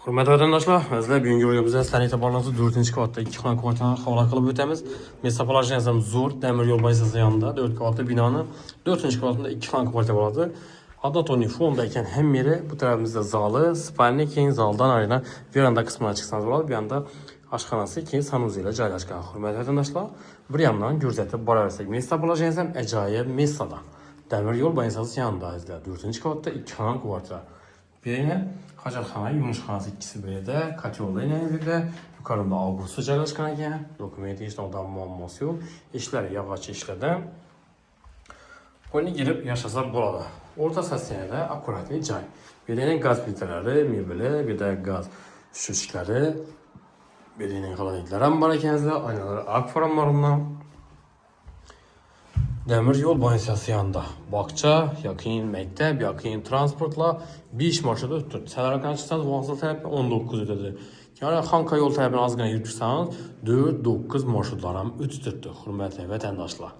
Hürmetli vatandaşlar, bizler bugünkü videomuzda sizlerle itibarlarınızı 4. kavatda 2 xana kvartalını havola qilib o'tamiz. Mesafalar yazım zo'r, temir yo'l bazası yanında 4 kavatlı binanın 4. kavatında 2 xana kvartal bo'ladi. Adatoni fonda ekan hem yeri bu tarafımızda zalı, spalni, keyin zaldan ayrılan veranda kısmına çıksanız bo'ladi. Bir yanda aşxanası, keyin sanuzi ile joylashgan. Hurmatli vatandaşlar, bir yandan ko'rsatib boraversak, mesafalar yazım ajoyib mesada. Temir yo'l bazası yanında bizler 4. kavatda 2 xana kvartal. Birine hacatxana, yumuşxanası ikisi birdə, katyolla ilə birdə, yukarında avqusu joylashgan ekan. Dokument işlərdən muammosi yo'q. İşlər yavaş işlədi. Qo'yni girib yashasa bo'ladi. O'rta stansiyada akkuratli joy. Birinin gaz plitaları, mebeli, bir de gaz şüşkləri, birinin xolodilniklar ham bor ekanizlar, aynalar ak formlarından. Demir yol bansiyası yanında. Bakça, yakın mektep, yakın transportla 5 marşrutu ötürdü. Sələrəkən çıxsanız, Vaxsal tərəfi 19 ötürdü. Yəni, Xanka yol tərəfini az qına yürütürsanız, 4-9 marşrutlarım ötürdü, hürmətli vətəndaşlar.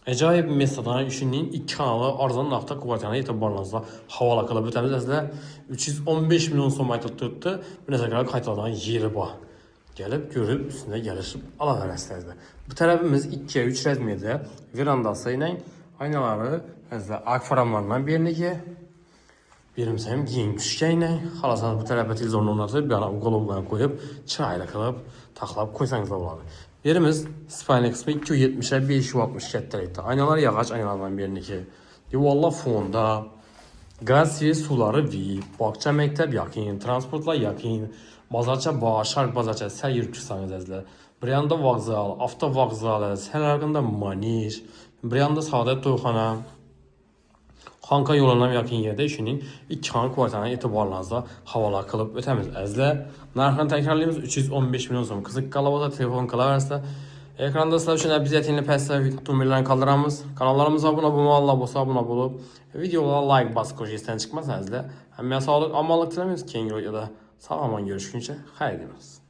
Əcayib mesadan işinin 2 kanalı arzanın nafta kvartalına etibarlarınızla havola qılıb ötəmiz. Əzlə 315 milyon somay tutdu. Bir nəsə qədər qaytadan yeri var. Gelip görüp üstüne gelişip alaverərsiniz. Bu tərəfimiz 2'ye 3 rəzmiyyədə verandası ilə aynaları ak faramlarından birini ki, birimsəm giyim düşkə ilə xalasanız bu tərəfə televizorunu onatıb, bir ana uqolovlarını qoyub, çırayla qılıb, taxlab qoysanız da olardı. Yerimiz spalni qismi 270'e 560 kətlərəkdə. Aynalar yağaç aynalarından birini ki, yuvarla fonda, gaz suları VIP, bakça məktəb yakın, transportla yakın, bazarça bağ, şark bazarça, sər yürütürsanız əzlər. Bir yanda vağzal, avto vağzal, sərlərində maniş, bir yanda Saadət Toyxana, Xanka yolundan yakın yerdə işinin 2 xana kvartalına etibarlarınızla havola qılıb ötəmiz əzlər. Narxını təkrarlayımız 315 milyon som. Qızıq qalavada telefon qalaversə, ekranda sizlər üçün əbziyyətinli pəslər nömrələrini qaldıramız. Kanallarımıza abunə olmalı, bosa abunə olub, videolara like basıb qoşu çıxmaz əzlər. Həmmə sağlıq, amanlıq diləmiz. Keyin videoda sağ aman görüşünce xeyir deyimiz.